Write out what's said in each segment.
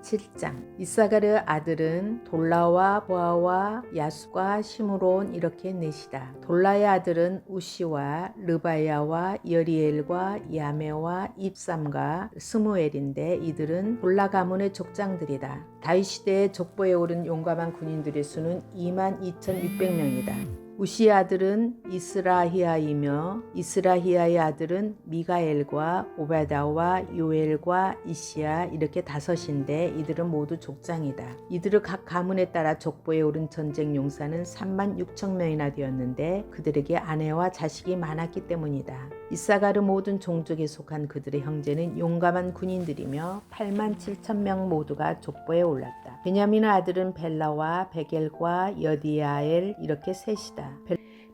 7장. 이사가르 아들은 돌라와 보아와 야수과 시므론 이렇게 넷이다. 돌라의 아들은 우시와 르바야와 여리엘과 야메와 입삼과 스무엘인데 이들은 돌라 가문의 족장들이다. 다윗 시대에 족보에 오른 용감한 군인들의 수는 22,600명이다. 우시의 아들은 이스라히야이며 이스라히야의 아들은 미가엘과 오베다와 요엘과 이시야 이렇게 다섯인데 이들은 모두 족장이다. 이들은 각 가문에 따라 족보에 오른 전쟁 용사는 36,000명이나 되었는데 그들에게 아내와 자식이 많았기 때문이다. 이사가르 모든 종족에 속한 그들의 형제는 용감한 군인들이며 87,000명 모두가 족보에 올랐다. 베냐민의 아들은 벨라와 베겔과 여디야엘 이렇게 셋이다.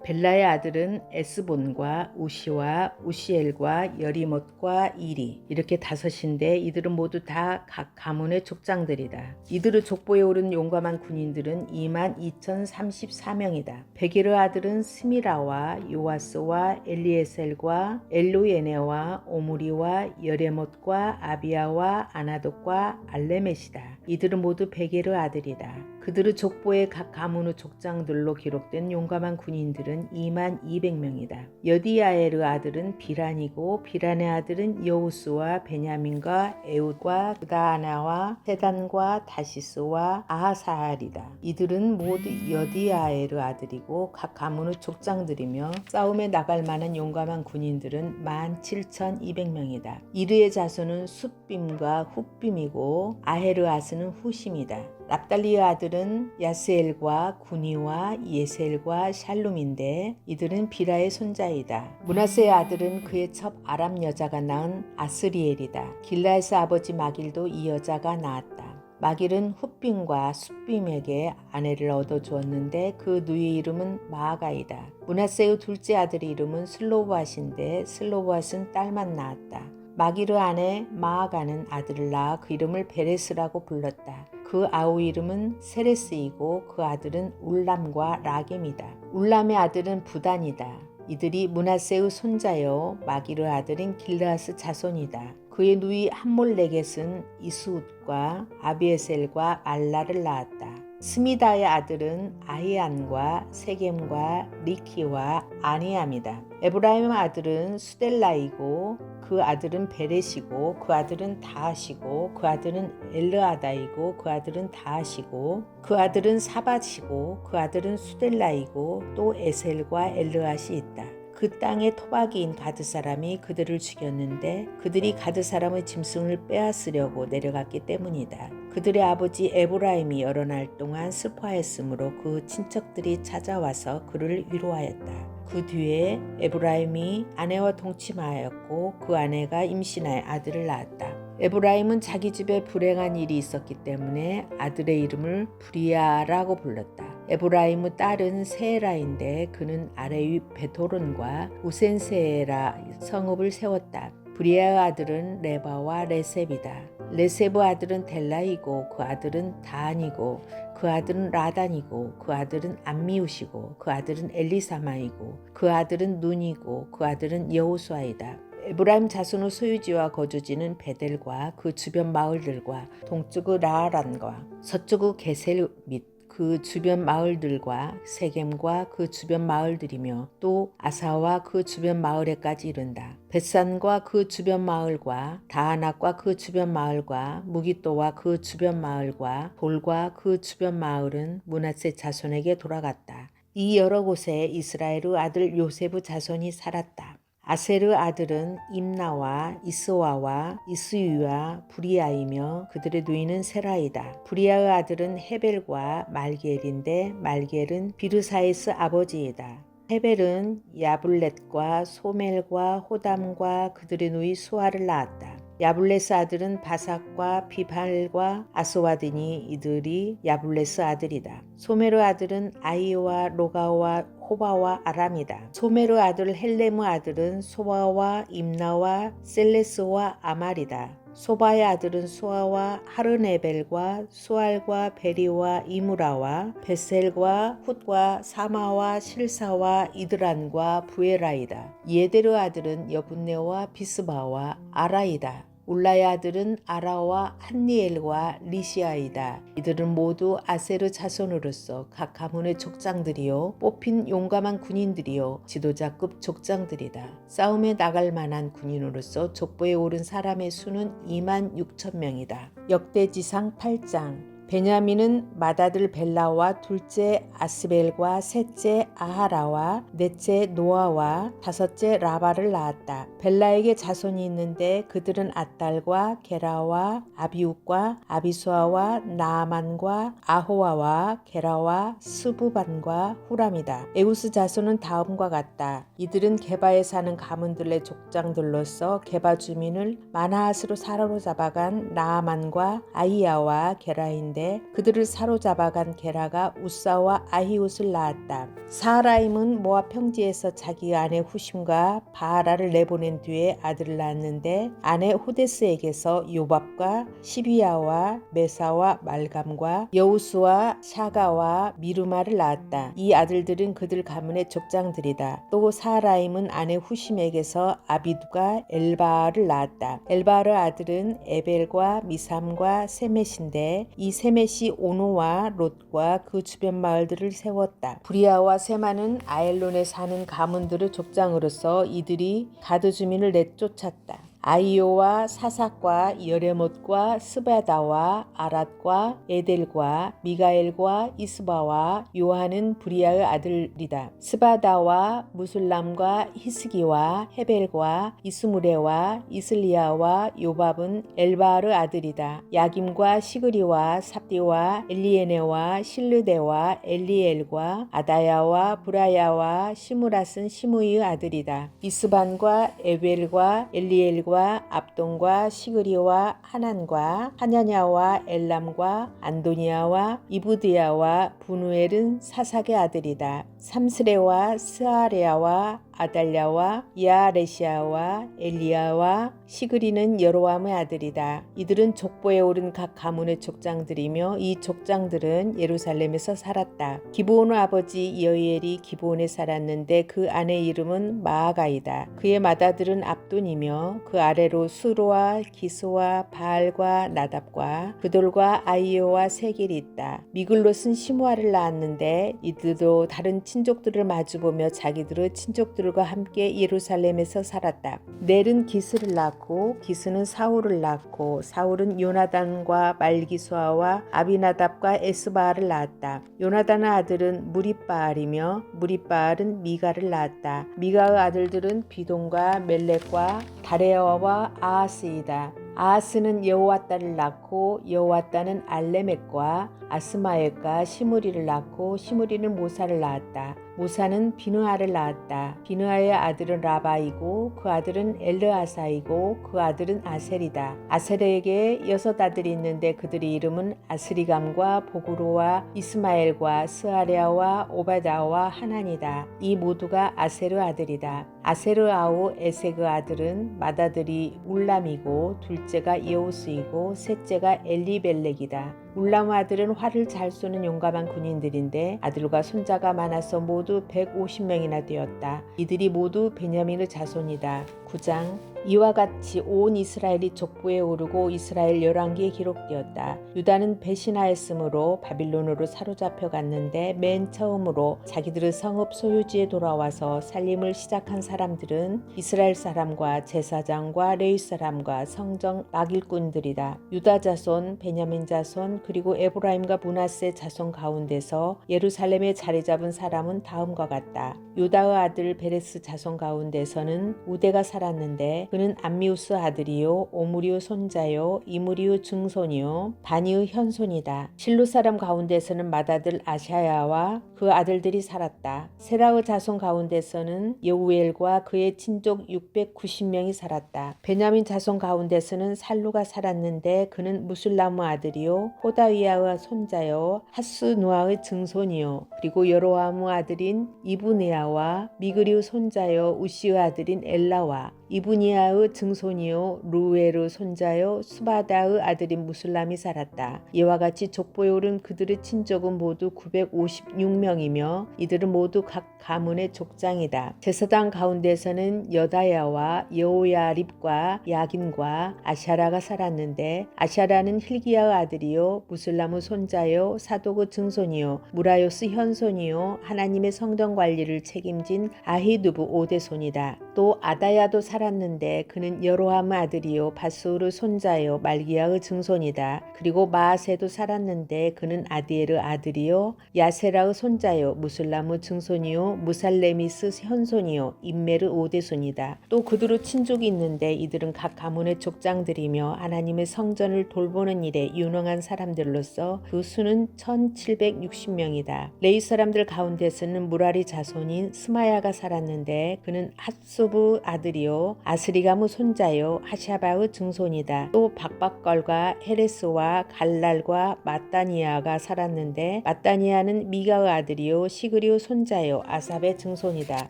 벨라의 아들은 에스본과 우시와 우시엘과 여리못과 이리 이렇게 다섯인데 이들은 모두 다 각 가문의 족장들이다. 이들의 족보에 오른 용감한 군인들은 22,034명이다. 베겔의 아들은 스미라와 요아스와 엘리에셀과 엘로예네와 오므리와 여레못과 아비야와 아나독과 알레멧이다. 이들은 모두 베겔의 아들이다. 그들의 족보에 각 가문의 족장들로 기록된 용감한 군인들은 22,200명이다. 여디야엘의 아들은 비란이고 비란의 아들은 여우스와 베냐민과 에웃과 그다아나와 세단과 다시스와 아하사알이다. 이들은 모두 여디야엘의 아들이고 각 가문의 족장들이며 싸움에 나갈 만한 용감한 군인들은 17,200명이다. 이르의 자손은 숫빔과 훗빔이고 아헬의 아스는 후심이다. 납달리의 아들은 야스엘과 구니와 예셀과 샬룸인데 이들은 비라의 손자이다. 므낫세의 아들은 그의 첩 아람 여자가 낳은 아스리엘이다. 길라에서 아버지 마길도 이 여자가 낳았다. 마길은 훗빔과 숫빔에게 아내를 얻어주었는데 그 누이의 이름은 마아가이다. 므낫세의 둘째 아들의 이름은 슬로보앗인데 슬로보앗은 딸만 낳았다. 마길의 아내 마아가는 아들을 낳아 그 이름을 베레스라고 불렀다. 그 아우 이름은 세레스이고 그 아들은 울람과 라겜이다. 울람의 아들은 부단이다. 이들이 므낫세의 손자요 마길의 아들인 길르앗의 자손이다. 그의 누이 함몰레겟은 이스웃과 아비에셀과 알라를 낳았다. 스미다의 아들은 아히안과 세겜과 리키와 아니암이다. 에브라임의 아들은 수델라이고 그 아들은 베렛이고 그 아들은 다하시고 그 아들은 엘르아다이고 그 아들은 다하시고 그 아들은 사밧이고 그 아들은 수델라이고 또 에셀과 엘르앗이 있다. 그 땅의 토박이인 가드 사람이 그들을 죽였는데 그들이 가드 사람의 짐승을 빼앗으려고 내려갔기 때문이다. 그들의 아버지 에브라임이 여러 날 동안 슬퍼하였으므로 그 친척들이 찾아와서 그를 위로하였다. 그 뒤에 에브라임이 아내와 동침하였고 그 아내가 임신하여 아들을 낳았다. 에브라임은 자기 집에 불행한 일이 있었기 때문에 아들의 이름을 브리아라고 불렀다. 에브라임의 딸은 세에라인데 그는 아래위 베토론과 우센세에라 성읍을 세웠다. 브리아의 아들은 레바와 레셉이다. 레셉의 아들은 델라이고 그 아들은 다안이고 그 아들은 라단이고 그 아들은 암미우시고 그 아들은 엘리사마이고 그 아들은 눈이고 그 아들은 여호수아이다. 에브라임 자손의 소유지와 거주지는 베델과 그 주변 마을들과 동쪽의 라하란과 서쪽의 게셀 및 그 주변 마을들과 세겜과 그 주변 마을들이며 또 아사와 그 주변 마을에까지 이른다. 벳산과 그 주변 마을과 다하낙과 그 주변 마을과 무기또와 그 주변 마을과 볼과 그 주변 마을은 므낫세 자손에게 돌아갔다. 이 여러 곳에 이스라엘의 아들 요셉의 자손이 살았다. 아셀의 아들은 임나와 이스와와 이스유와 브리아이며 그들의 누이는 세라이다. 브리아의 아들은 헤벨과 말기엘인데 말기엘은 비르사이스 아버지이다. 헤벨은 야블렛과 소멜과 호담과 그들의 누이 수아를 낳았다. 야블레스 아들은 바삭과 비발과 아스와드니 이들이 야블레스 아들이다. 소멜의 아들은 아이와 로가와 호바와 아람이다. 소멜의 아들 헬렘의 아들은 소바와 임나와 셀레스와 아말이다. 소바의 아들은 수아와 하르네벨과 수알과 베리와 이무라와 베셀과 훗과 사마와 실사와 이드란과 부에라이다. 예델의 아들은 여분네와 비스바와 아라이다. 울라의 아들은 아라와 한니엘과 리시아이다. 이들은 모두 아세르 자손으로서 각 가문의 족장들이요 뽑힌 용감한 군인들이요 지도자급 족장들이다. 싸움에 나갈 만한 군인으로서 족보에 오른 사람의 수는 2만 6천 명이다. 역대지상 8장. 베냐민은 맏아들 벨라와 둘째 아스벨과 셋째 아하라와 넷째 노아와 다섯째 라바를 낳았다. 벨라에게 자손이 있는데 그들은 앗달과 게라와 아비웃과 아비수아와 나아만과 아호와와 게라와 스부반과 후람이다. 에우스 자손은 다음과 같다. 이들은 게바에 사는 가문들의 족장들로서 게바 주민을 마나앗으로 사로잡아간 나아만과 아이야와 게라인데 그들을 사로잡아간 게라가 우사와 아히웃을 낳았다. 사라임은 모압 평지에서 자기 아내 후심과 바하라를 내보낸 뒤에 아들을 낳았는데 아내 호데스에게서 요밥과 시비야와 메사와 말감과 여우스와 샤가와 미르마를 낳았다. 이 아들들은 그들 가문의 족장들이다. 또 사라임은 아내 후심에게서 아비두가 엘바알을 낳았다. 엘바알의 아들은 에벨과 미삼과 세мет인데 이 세멧이 오노와 롯과 그 주변 마을들을 세웠다. 브리아와 세마는 아엘론에 사는 가문들의 족장으로서 이들이 가드 주민을 내쫓았다. 아이오와 사삭과 여레못과 스바다와 아랏과 에델과 미가엘과 이스바와 요한은 브리아의 아들이다. 스바다와 무술람과 히스기와 헤벨과 이스무레와 이슬리아와 요밥은 엘바알의 아들이다. 야김과 시그리와 삽디와 엘리에네와 실르데와 엘리엘과 아다야와 브라야와 시무랏은 시므이의 아들이다. 이스반과 에벨과 엘리엘과 압돈과 시그리와 하난과 하냐냐와 엘람과 안도니아와 이브드야와 분우엘은 사삭의 아들이다. 삼스레와 스아레아와 아달랴와 야레시아와 엘리야와 시그리는 여로함의 아들이다. 이들은 족보에 오른 각 가문의 족장들이며 이 족장들은 예루살렘에서 살았다. 기브온의 아버지 여이엘이 기브온에 살았는데 그 아내 이름은 마아가이다. 그의 맏아들은 압돈이며 그 아래로 수로와 기스와 바알과 나답과 그돌과 아이오와 세겔이 있다. 미글롯은 시므아를 낳았는데 이들도 다른 친족들을 마주보며 자기들의 친족들과 함께 예루살렘에서 살았다. 넬은 기스를 낳고 기스는 사울을 낳고 사울은 요나단과 말기수아와 아비나답과 에스바알을 낳았다. 요나단의 아들은 무리바알이며 무리바알은 미가를 낳았다. 미가의 아들들은 비돈과 멜렉과 다레아와 아하스이다. 아하스는 여호와따를 낳고 여호와따는 알레멕과 아스마엘과 시므리를 낳고 시므리는 모사를 낳았다. 모사는 비느하를 낳았다. 비느하의 아들은 라바이고 그 아들은 엘르아사이고 그 아들은 아셀이다. 아셀에게 6 아들이 있는데 그들의 이름은 아스리감과 보그로와 이스마엘과 스아레아와 오바다와 하난이다. 이 모두가 아셀의 아들이다. 아셀의 아우 에색의 아들은 맏아들이 울람이고 둘째가 여우스이고 셋째가 엘리벨렉이다. 울람 아들은 활을 잘 쏘는 용감한 군인들인데 아들과 손자가 많아서 모두 150명이나 되었다. 이들이 모두 베냐민의 자손이다. 9장. 이와 같이 온 이스라엘이 족보에 오르고 이스라엘 열왕기에 기록되었다. 유다는 배신하였으므로 바빌론으로 사로잡혀 갔는데 맨 처음으로 자기들의 성읍 소유지에 돌아와서 살림을 시작한 사람들은 이스라엘 사람과 제사장과 레위 사람과 성정 막일꾼들이다. 유다 자손, 베냐민 자손 그리고 에브라임과 므낫세 자손 가운데서 예루살렘에 자리 잡은 사람은 다음과 같다. 요다의 아들 베레스 자손 가운데서는 우대가 살았는데 그는 암미우스 아들이요 오므리의 손자요 이므리의 증손이요 바니의 현손이다. 실로 사람 가운데서는 맏아들 아샤야와 그 아들들이 살았다. 세라의 자손 가운데서는 여우엘과 그의 친족 690명이 살았다. 베냐민 자손 가운데서는 살루가 살았는데 그는 무술람의 아들이요 호다위아의 손자요 하스누아의 증손이요 그리고 여로함의 아들인 이브네아와 미그리의 손자요 우시의 아들인 엘라와 이브니아의 증손이요 루웨르 손자요 수바다의 아들인 무슬람이 살았다. 이와 같이 족보에 오른 그들의 친족은 모두 956명이며 이들은 모두 각 가문의 족장이다. 제사장 가운데서는 여다야와 여호야립과 야긴과 아샤라가 살았는데 아샤라는 힐기야의 아들이요 무슬람의 손자요 사독의 증손이요 무라요스 현손이요 하나님의 성전 관리를 책임진 아히두브 5대 손이다. 또 아다야도 살았는데 그는 여로함의 아들이요 바스우르 손자요 말기야의 증손이다. 그리고 마아세도 살았는데 그는 아디엘의 아들이요 야세라의 손자요 무슬람의 증손이요 무살레미스 현손이요 임멜의 5대 손이다. 또 그들의 친족이 있는데 이들은 각 가문의 족장들이며 하나님의 성전을 돌보는 일에 유능한 사람들로서 그 수는 1760명이다. 레위 사람들 가운데서는 무라리 자손인 스마야가 살았는데 그는 핫수브 아들이요 아스리가무 손자요 하샤바의 증손이다. 또 박박걸과 헤레스와 갈랄과 마따니아가 살았는데 마따니아는 미가의 아들이요 시그리오 손자요 아삽의 증손이다.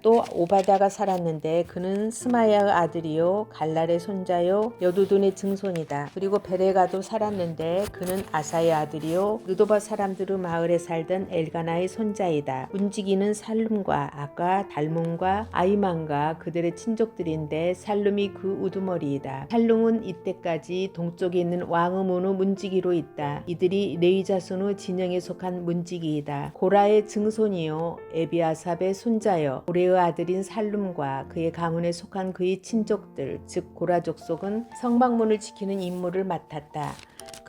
또 오바다가 살았는데 그는 스마야의 아들이요 갈랄의 손자요 여두둔의 증손이다. 그리고 베레가도 살았는데 그는 아사의 아들이요 느도바 사람들의 마을에 살던 엘가나의 손자이다. 움직이는 살룸과 아까 달문과 아이만과 그들의 친족들인데 살룸이 그 우두머리이다. 살룸은 이때까지 동쪽에 있는 왕의 문의 문지기로 있다. 이들이 레위 자손의 진영에 속한 문지기이다. 고라의 증손이요 에비아삽의 손자여 고레의 아들인 살룸과 그의 가문에 속한 그의 친족들 즉 고라 족속은 성막문을 지키는 임무를 맡았다.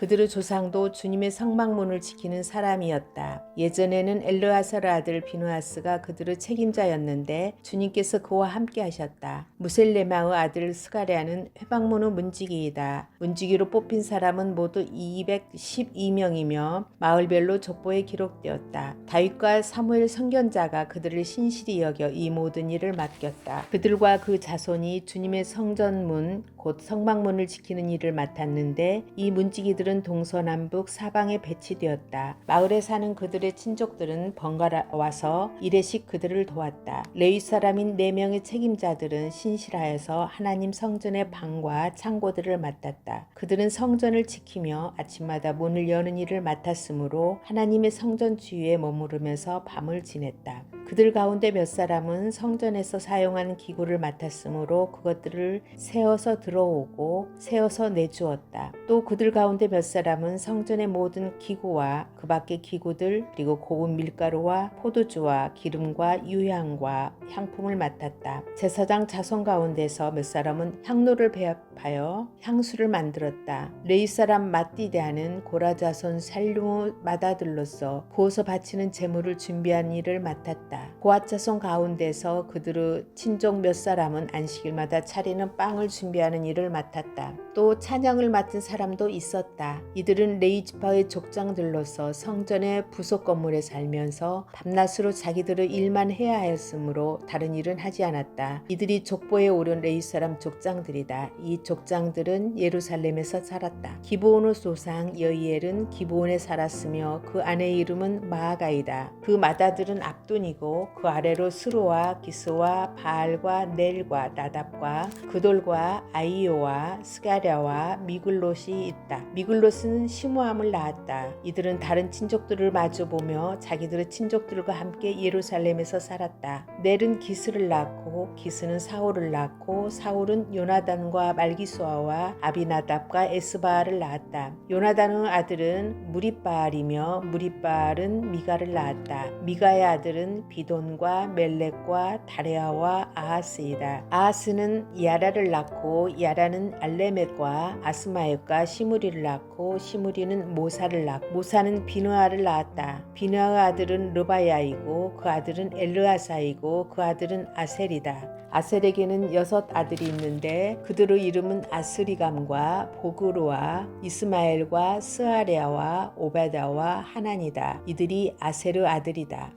그들의 조상도 주님의 성막문을 지키는 사람이었다. 예전에는 엘르아살 아들 비누아스가 그들의 책임자였는데 주님께서 그와 함께 하셨다. 무셀레마의 아들 스가랴는 회방문의 문지기이다. 문지기로 뽑힌 사람은 모두 212명이며 마을별로 족보에 기록되었다. 다윗과 사무엘 선견자가 그들을 신실히 여겨 이 모든 일을 맡겼다. 그들과 그 자손이 주님의 성전문 곧 성막문을 지키는 일을 맡았는데 이 문지기들은 동서남북 사방에 배치되었다. 마을에 사는 그들의 친족들은 번갈아 와서 이레씩 그들을 도왔다. 레위 사람인 4명의 책임자들은 신실하여서 하나님 성전의 방과 창고들을 맡았다. 그들은 성전을 지키며 아침마다 문을 여는 일을 맡았으므로 하나님의 성전 주위에 머무르면서 밤을 지냈다. 그들 가운데 몇 사람은 성전에서 사용하는 기구를 맡았으므로 그것들을 세어서 들어오고 세어서 내주었다. 또 그들 가운데 몇 사람은 성전의 모든 기구와 그 밖의 기구들 그리고 고운 밀가루와 포도주와 기름과 유향과 향품을 맡았다. 제사장 자손 가운데서 몇 사람은 향로를 배합하여 향수를 만들었다. 레위 사람 마띠데아는 고라 자손 살룸의 맏아들로서 구워서 바치는 제물을 준비한 일을 맡았다. 고앗 자손 가운데서 그들의 친족 몇 사람은 안식일마다 차리는 빵을 준비하는 일을 맡았다. 또 찬양을 맡은 사람도 있었다. 이들은 레위 지파의 족장들로서 성전의 부속 건물에 살면서 밤낮으로 자기들의 일만 해야 하였으므로 다른 일은 하지 않았다. 이들이 족보에 오른 레위 사람 족장들이다. 이 족장들은 예루살렘에서 살았다. 기브온의 조상 여이엘은 기브온에 살았으며 그 아내의 이름은 마아가이다. 그 맏아들은 압돈이고 그 아래로 스루와 기스와 바알과 넬과 나답과 그돌과 아이오와 스가랴와 미글롯이 있다. 미글롯은 시므함을 낳았다. 이들은 다른 친족들을 마주보며 자기들의 친족들과 함께 예루살렘에서 살았다. 넬은 기스를 낳고 기스는 사울을 낳고 사울은 요나단과 말기수아와 아비나답과 에스바알을 낳았다. 요나단의 아들은 무리바알이며 무리바알은 미가를 낳았다. 미가의 아들은 비돈과 멜렉과 다레아와 아하스이다. 아하스는 야라를 낳고 야라는 알레멧과 아스마옅과 시므리를 낳고 시므리는 모사를 낳고 모사는 비누아를 낳았다. 비누아의 아들은 르바야이고 그 아들은 엘르아사이고 그 아들은 아셀이다. 아셀에게는 6 아들이 있는데 그들의 이름은 아스리감과 보그루와 이스마엘과 스아레아와 오베다와 하난이다. 이들이 아셀의 아들이다.